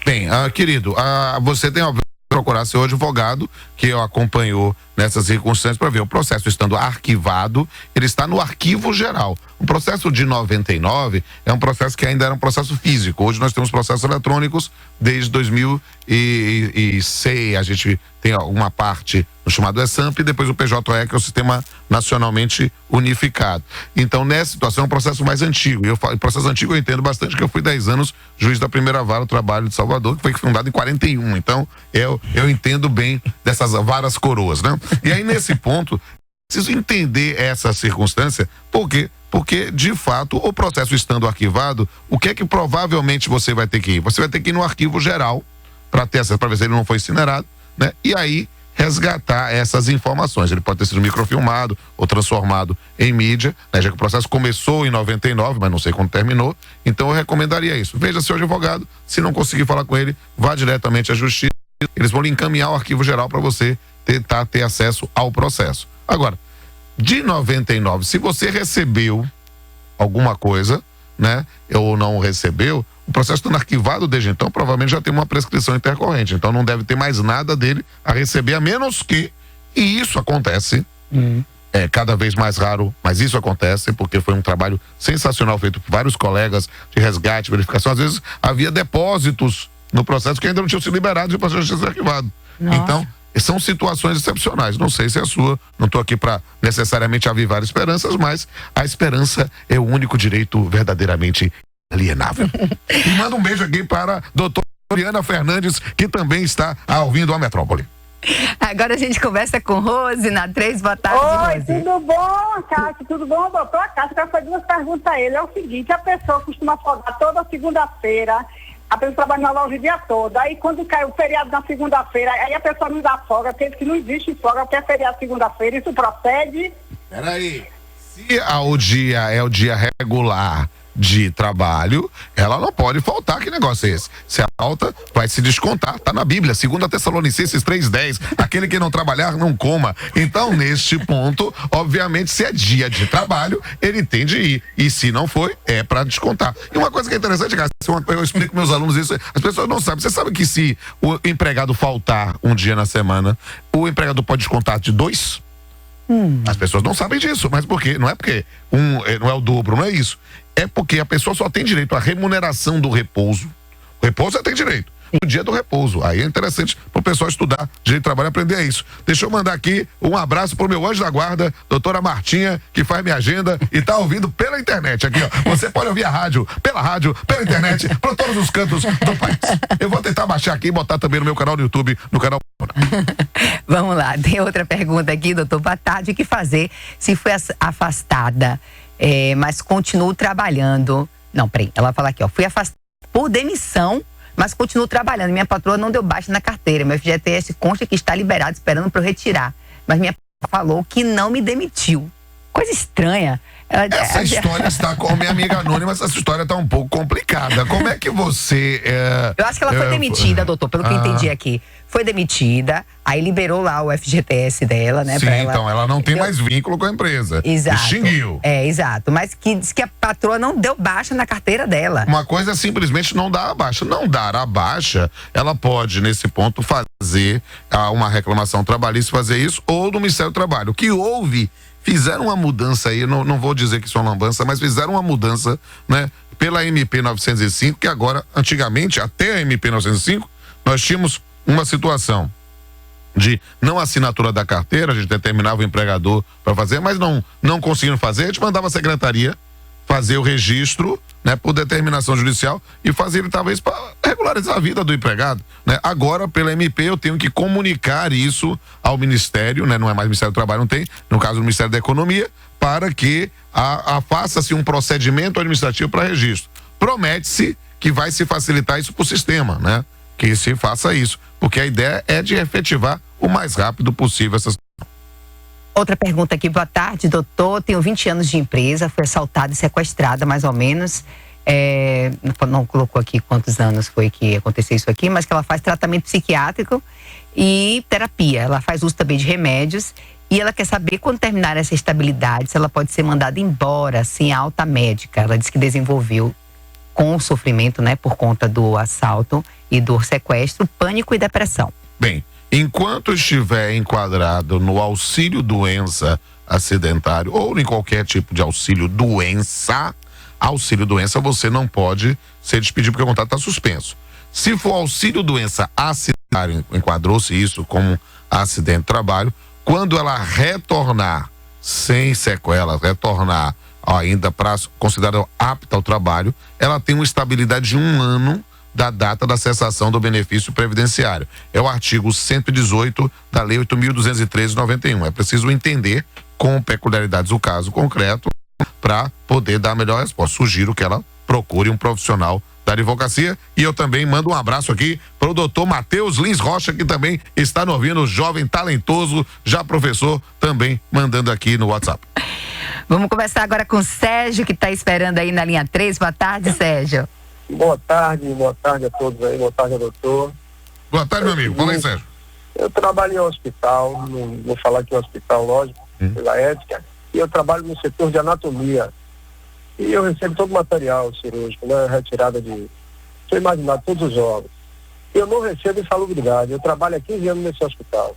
Bem, querido, você tem que procurar seu advogado, que acompanhou nessas circunstâncias, para ver o processo estando arquivado, ele está no arquivo geral. O processo de 99 é um processo que ainda era um processo físico. Hoje nós temos processos eletrônicos desde 2006. A gente tem uma parte no chamado ESAMP e depois o PJE, que é o Sistema Nacionalmente Unificado. Então, nessa situação, é um processo mais antigo. E processo antigo eu entendo bastante, que eu fui 10 anos juiz da primeira vara do trabalho de Salvador, que foi fundado em 41. Então, eu entendo bem dessas varas coroas, né? E aí, nesse ponto, preciso entender essa circunstância, porque de fato, o processo estando arquivado, o que é que provavelmente você vai ter que ir? Você vai ter que ir no arquivo geral para ter acesso, para ver se ele não foi incinerado, né? E aí resgatar essas informações. Ele pode ter sido microfilmado ou transformado em mídia, né? Já que o processo começou em 99, mas não sei quando terminou. Então eu recomendaria isso. Veja seu advogado, se não conseguir falar com ele, vá diretamente à justiça. Eles vão lhe encaminhar o arquivo geral para você tentar ter acesso ao processo. Agora, de 99, se você recebeu alguma coisa, né, ou não recebeu, o processo estando arquivado desde então, provavelmente já tem uma prescrição intercorrente. Então não deve ter mais nada dele a receber, a menos que, e isso acontece, é cada vez mais raro, mas isso acontece porque foi um trabalho sensacional feito por vários colegas de resgate, verificação. Às vezes havia depósitos no processo que ainda não tinham sido liberados e o processo tinha sido arquivado. Nossa. Então, são situações excepcionais. Não sei se é a sua, não estou aqui para necessariamente avivar esperanças, mas a esperança é o único direito verdadeiramente alienável. E manda um beijo aqui para a doutora Oriana Fernandes, que também está ouvindo a Metrópole. Agora a gente conversa com Rose na 3, boa tarde, Oi, Rose. tudo bom, Cássio? Tudo bom, doutor? Cássio, eu quero fazer duas perguntas a ele. É o seguinte, a pessoa costuma folgar toda segunda-feira, a pessoa trabalha na loja o dia todo. Aí quando cai o feriado na segunda-feira, aí a pessoa não dá folga, porque que não existe folga, porque é feriado segunda-feira, isso procede? Peraí, se o dia é o dia regular de trabalho, ela não pode faltar. Que negócio é esse? Se falta, vai se descontar. Tá na Bíblia, 2 Tessalonicenses 3:10, aquele que não trabalhar, não coma. Então, neste ponto, obviamente, se é dia de trabalho, ele tem de ir. E se não foi, é para descontar. E uma coisa que é interessante, cara, eu explico para meus alunos isso, as pessoas não sabem. Você sabe que se o empregado faltar um dia na semana, o empregador pode descontar de 2? As pessoas não sabem disso, mas por quê? Não é porque não é o dobro, não é isso. É porque a pessoa só tem direito à remuneração do repouso. O repouso ela tem direito. No dia do repouso. Aí é interessante pro pessoal estudar direito de trabalho e aprender isso. Deixa eu mandar aqui um abraço pro meu anjo da guarda, doutora Martinha, que faz minha agenda e tá ouvindo pela internet aqui, ó. Você pode ouvir a rádio, pela internet, por todos os cantos do país. Eu vou tentar baixar aqui e botar também no meu canal do YouTube, no canal... Vamos lá, tem outra pergunta aqui, doutor. Boa tarde. O que fazer se foi afastada, mas continuo trabalhando? Não, peraí, ela fala aqui, ó. Fui afastada por demissão, mas continuo trabalhando. Minha patroa não deu baixa na carteira. Meu FGTS consta que está liberado, esperando para eu retirar. Mas minha falou que não me demitiu. Coisa estranha. Essa história está com a minha amiga anônima, essa história está um pouco complicada. Como é que você... Eu acho que ela foi demitida, doutor, pelo que eu entendi aqui. Foi demitida, aí liberou lá o FGTS dela, né? Sim, então ela não tem mais vínculo com a empresa. Exato. Extinguiu. Exato. Mas que diz que a patroa não deu baixa na carteira dela. Uma coisa é simplesmente não dar a baixa. Não dar a baixa, ela pode, nesse ponto, fazer uma reclamação trabalhista, fazer isso, ou do Ministério do Trabalho. O que houve... Fizeram uma mudança aí, não vou dizer que isso é uma lambança, mas fizeram uma mudança, né, pela MP 905, que agora, antigamente, até a MP 905, nós tínhamos uma situação de não assinatura da carteira, a gente determinava o empregador para fazer, mas não conseguindo fazer, a gente mandava a secretaria fazer o registro, né, por determinação judicial e fazer ele talvez para regularizar a vida do empregado, né? Agora, pela MP, eu tenho que comunicar isso ao Ministério, né? Não é mais Ministério do Trabalho, não tem, no caso do Ministério da Economia, para que faça-se um procedimento administrativo para registro. Promete-se que vai se facilitar isso para o sistema, né? que se faça isso, porque a ideia é de efetivar o mais rápido possível essas. Outra pergunta aqui, boa tarde, doutor. Tenho 20 anos de empresa, fui assaltada e sequestrada, mais ou menos. Não colocou aqui quantos anos foi que aconteceu isso aqui, mas que ela faz tratamento psiquiátrico e terapia. Ela faz uso também de remédios e ela quer saber quando terminar essa estabilidade, se ela pode ser mandada embora, sem alta médica. Ela disse que desenvolveu com o sofrimento, né, por conta do assalto e do sequestro, pânico e depressão. Bem, enquanto estiver enquadrado no auxílio doença acidentário ou em qualquer tipo de auxílio doença, você não pode ser despedido porque o contrato está suspenso. Se for auxílio doença acidentário, enquadrou-se isso como acidente de trabalho, quando ela retornar sem sequelas, retornar ainda para considerada apta ao trabalho, ela tem uma estabilidade de 1 ano da data da cessação do benefício previdenciário. É o artigo 118 da Lei 8.213/91. É preciso entender com peculiaridades o caso concreto para poder dar a melhor resposta. Sugiro que ela procure um profissional da advocacia. E eu também mando um abraço aqui para o doutor Matheus Lins Rocha, que também está nos ouvindo, jovem, talentoso, já professor, também mandando aqui no WhatsApp. Vamos conversar agora com o Sérgio, que está esperando aí na linha 3. Boa tarde, Sérgio. Boa tarde a todos aí, boa tarde, doutor. Boa tarde, meu amigo. Fala aí, Sérgio. Eu trabalho em um hospital, não vou falar que é um hospital, lógico, pela ética, e eu trabalho no setor de anatomia. E eu recebo todo o material cirúrgico, né, retirada de, você imaginar, todos os órgãos. Eu não recebo insalubridade, eu trabalho há 15 anos nesse hospital.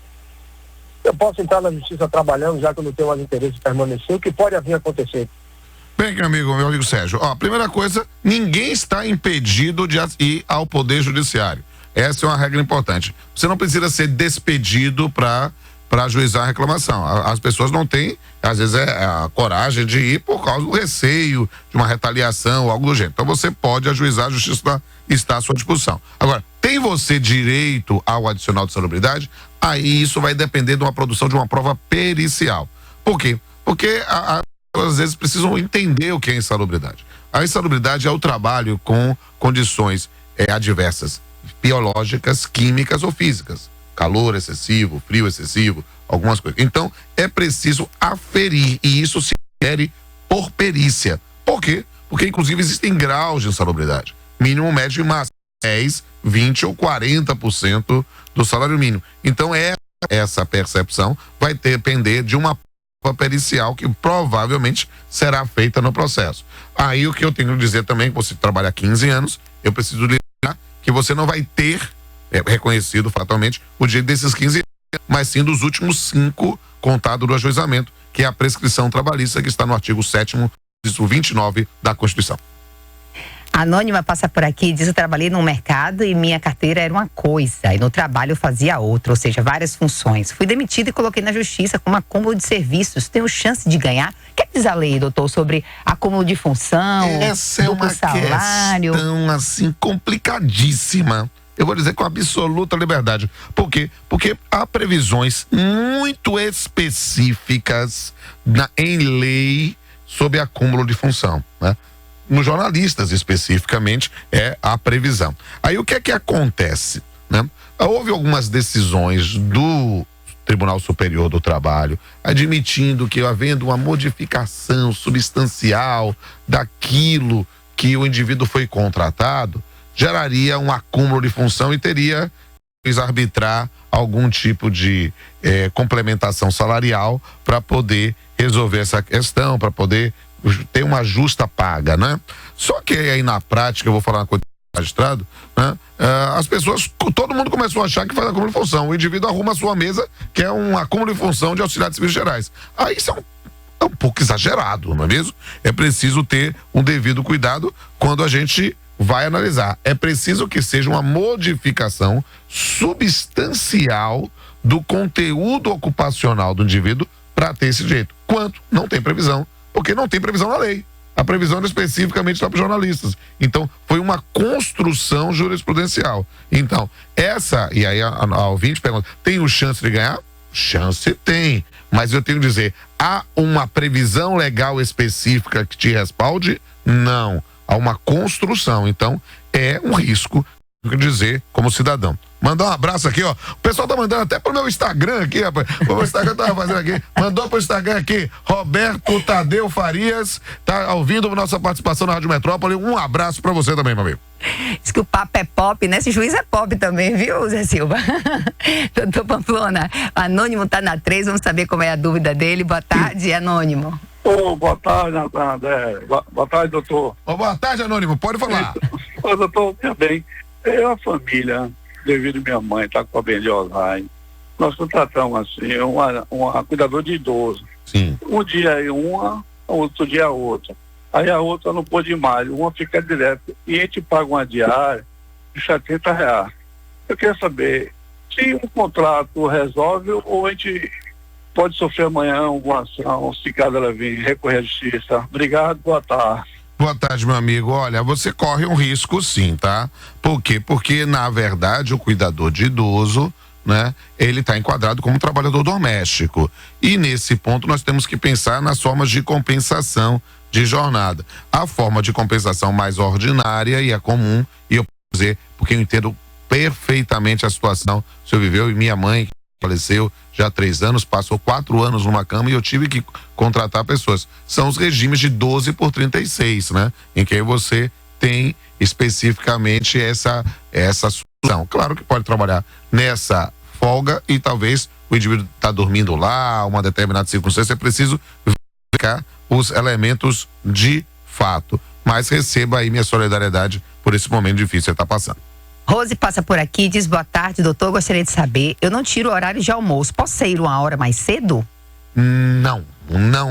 Eu posso entrar na justiça trabalhando, já que eu não tenho mais interesse de permanecer, o que pode vir a acontecer? Bem, meu amigo Sérgio, primeira coisa, ninguém está impedido de ir ao Poder Judiciário. Essa é uma regra importante. Você não precisa ser despedido para ajuizar a reclamação. As pessoas não têm, às vezes, a coragem de ir por causa do receio, de uma retaliação, algo do gênero. Então você pode ajuizar, a justiça está à sua disposição. Agora, tem você direito ao adicional de salubridade? Aí isso vai depender de uma produção de uma prova pericial. Por quê? Porque às vezes precisam entender o que é insalubridade. A insalubridade é o trabalho com condições adversas, biológicas, químicas ou físicas. Calor excessivo, frio excessivo, algumas coisas. Então, é preciso aferir, e isso se afere por perícia. Por quê? Porque, inclusive, existem graus de insalubridade. Mínimo, médio e máximo. 10, 20 ou 40% do salário mínimo. Então, essa percepção vai depender de uma prova pericial que provavelmente será feita no processo. Aí, o que eu tenho que dizer também, que você trabalha há 15 anos, eu preciso lembrar que você não vai ter reconhecido fatalmente o direito desses 15 anos, mas sim dos últimos 5 contado do ajuizamento, que é a prescrição trabalhista, que está no artigo 7º, inciso 29 da Constituição. Anônima passa por aqui e diz: eu trabalhei no mercado e minha carteira era uma coisa e no trabalho eu fazia outra, ou seja, várias funções. Fui demitida e coloquei na justiça com um acúmulo de serviços. Tenho chance de ganhar? O que diz a lei, doutor, sobre acúmulo de função, essa é uma salário? Questão assim complicadíssima. Eu vou dizer com absoluta liberdade. Por quê? Porque há previsões muito específicas em lei sobre acúmulo de função, né? Nos jornalistas, especificamente, é a previsão. Aí o que é que acontece, né? Houve algumas decisões do Tribunal Superior do Trabalho admitindo que, havendo uma modificação substancial daquilo que o indivíduo foi contratado, geraria um acúmulo de função e teria que arbitrar algum tipo de complementação salarial para poder resolver essa questão, para poder ter uma justa paga, né? Só que aí na prática, eu vou falar uma coisa do magistrado, né? As pessoas, todo mundo começou a achar que faz acúmulo de função. O indivíduo arruma a sua mesa, que é um acúmulo de função de auxiliar de serviços gerais. Aí isso é um pouco exagerado, não é mesmo? É preciso ter um devido cuidado quando a gente vai analisar. É preciso que seja uma modificação substancial do conteúdo ocupacional do indivíduo para ter esse direito. Quanto? Não tem previsão, porque não tem previsão na lei. A previsão era especificamente para os jornalistas. Então, foi uma construção jurisprudencial. Então, e aí a ouvinte pergunta, tem o chance de ganhar? Chance tem, mas eu tenho que dizer, há uma previsão legal específica que te respalde? Não. Há uma construção, então é um risco dizer como cidadão. Mandar um abraço aqui, ó. O pessoal tá mandando até pro meu Instagram aqui, rapaz. O meu Instagram tava fazendo aqui. Mandou pro Instagram aqui, Roberto Tadeu Farias, tá ouvindo nossa participação na Rádio Metrópole. Um abraço pra você também, meu amigo. Diz que o papo é pop, né? Esse juiz é pop também, viu, Zé Silva? Doutor Pamplona, o Anônimo tá na 3, vamos saber como é a dúvida dele. Boa tarde, Anônimo. Boa tarde, boa tarde, doutor. Boa tarde, Anônimo, pode falar. Doutor, bem, a família, devido à minha mãe, tá com a Ben de Alzheimer, nós contratamos assim, uma cuidadora de idoso. Sim. Um dia uma, outro dia outra. Aí a outra não pôde mais, uma fica direto. E a gente paga uma diária de R$70. Eu quero saber se um contrato resolve ou a gente pode sofrer amanhã alguma ação, se caso ela vir recorrer à justiça. Obrigado, boa tarde. Boa tarde, meu amigo. Olha, você corre um risco sim, tá? Por quê? Porque, na verdade, o cuidador de idoso, né, ele está enquadrado como trabalhador doméstico. E nesse ponto nós temos que pensar nas formas de compensação de jornada. A forma de compensação mais ordinária e é comum, e eu posso dizer, porque eu entendo perfeitamente a situação. O senhor viveu e minha mãe faleceu já há 3 anos, passou 4 anos numa cama e eu tive que contratar pessoas. São os regimes de 12 por 36, né? Em que você tem especificamente essa solução. Claro que pode trabalhar nessa folga e talvez o indivíduo está dormindo lá, uma determinada circunstância, é preciso verificar os elementos de fato. Mas receba aí minha solidariedade por esse momento difícil que você está passando. Rose passa por aqui, diz boa tarde, doutor, eu gostaria de saber, eu não tiro o horário de almoço, posso sair uma hora mais cedo? Não,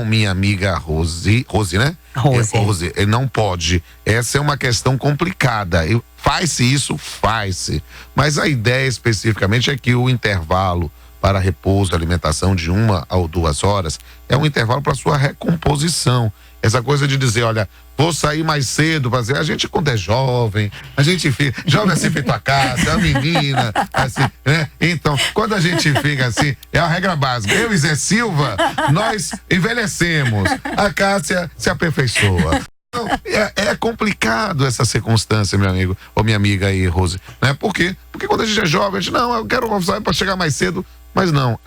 minha amiga Rose, né? Rose, não pode. Essa é uma questão complicada. Faz-se isso, faz-se. Mas a ideia especificamente é que o intervalo para repouso, alimentação de 1 ou 2 horas é um intervalo para sua recomposição. Essa coisa de dizer, olha, vou sair mais cedo, fazer. A gente quando é jovem, a gente fica, jovem assim feito a casa, é uma menina, assim, né? Então, quando a gente fica assim, é a regra básica. Eu e Zé Silva, nós envelhecemos. A Cássia se aperfeiçoa. Então, é complicado essa circunstância, meu amigo, ou minha amiga aí, Rose, né? Por quê? Porque quando a gente é jovem, a gente, não, eu quero sair para chegar mais cedo. Mas não,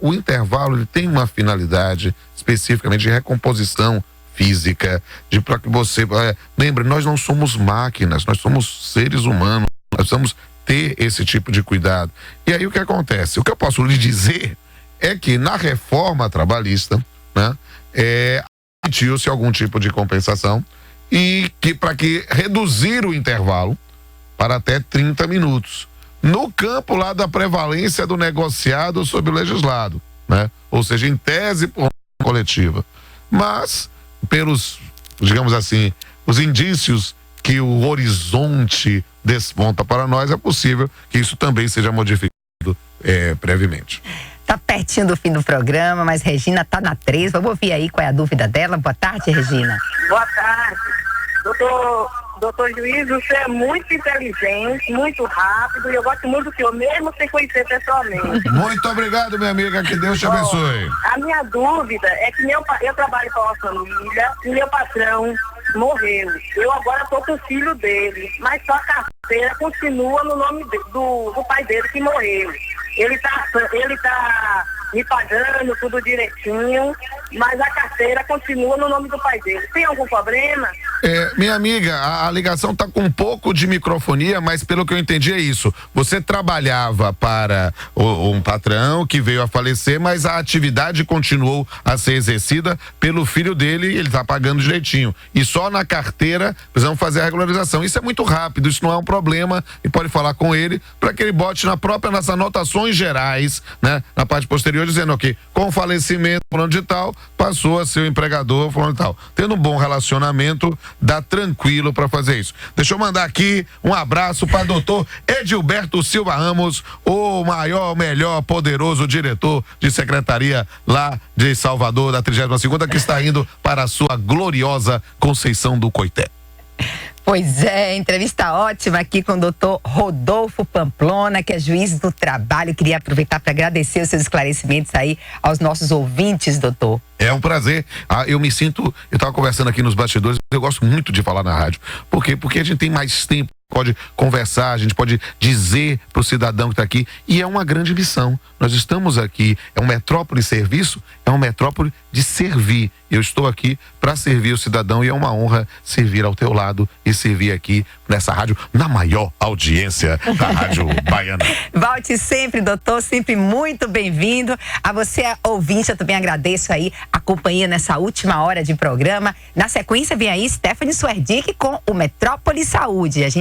o intervalo ele tem uma finalidade especificamente de recomposição física, para que você lembre, nós não somos máquinas, nós somos seres humanos, nós precisamos ter esse tipo de cuidado. E aí o que acontece? O que eu posso lhe dizer é que na reforma trabalhista, né, admitiu-se algum tipo de compensação e que para que reduzir o intervalo para até 30 minutos. No campo lá da prevalência do negociado sobre o legislado, né? Ou seja, em tese por coletiva. Mas, pelos, digamos assim, os indícios que o horizonte desponta para nós, é possível que isso também seja modificado brevemente. Tá pertinho do fim do programa, mas Regina tá na 3, vamos ouvir aí qual é a dúvida dela. Boa tarde, Regina. Boa tarde. Doutor Juiz, você é muito inteligente, muito rápido, e eu gosto muito do senhor, mesmo sem conhecer pessoalmente. Muito obrigado, minha amiga, que Deus te abençoe. A minha dúvida é que eu trabalho com uma família e meu patrão morreu. Eu agora estou com o filho dele, mas só a carteira continua no nome do pai dele que morreu. Ele tá me pagando tudo direitinho, mas a carteira continua no nome do pai dele. Tem algum problema? Minha amiga, a ligação tá com um pouco de microfonia, mas pelo que eu entendi é isso. Você trabalhava para um patrão que veio a falecer, mas a atividade continuou a ser exercida pelo filho dele e ele tá pagando direitinho. E só na carteira precisamos fazer a regularização. Isso é muito rápido, isso não é um problema e pode falar com ele para que ele bote nas anotações gerais, né, na parte posterior, dizendo que com o falecimento fulano de tal, passou a ser o empregador fulano de tal. Tendo um bom relacionamento, dá tranquilo para fazer isso. Deixa eu mandar aqui um abraço para doutor Edilberto Silva Ramos, o maior, melhor, poderoso diretor de secretaria lá de Salvador, da 32ª, que está indo para a sua gloriosa Conceição do Coité. Pois é, entrevista ótima aqui com o doutor Rodolfo Pamplona, que é juiz do trabalho. Queria aproveitar para agradecer os seus esclarecimentos aí aos nossos ouvintes, doutor. É um prazer. Eu me sinto, eu estava conversando aqui nos bastidores, eu gosto muito de falar na rádio. Por quê? Porque a gente tem mais tempo pode conversar, a gente pode dizer para o cidadão que está aqui, e é uma grande missão. Nós estamos aqui, é um Metrópole Serviço, é um Metrópole de servir. Eu estou aqui para servir o cidadão e é uma honra servir ao teu lado e servir aqui nessa rádio, na maior audiência da Rádio Baiana. Volte sempre, doutor, sempre muito bem-vindo. A você, ouvinte, eu também agradeço aí a companhia nessa última hora de programa. Na sequência vem aí Stephanie Swerdick com o Metrópole Saúde. A gente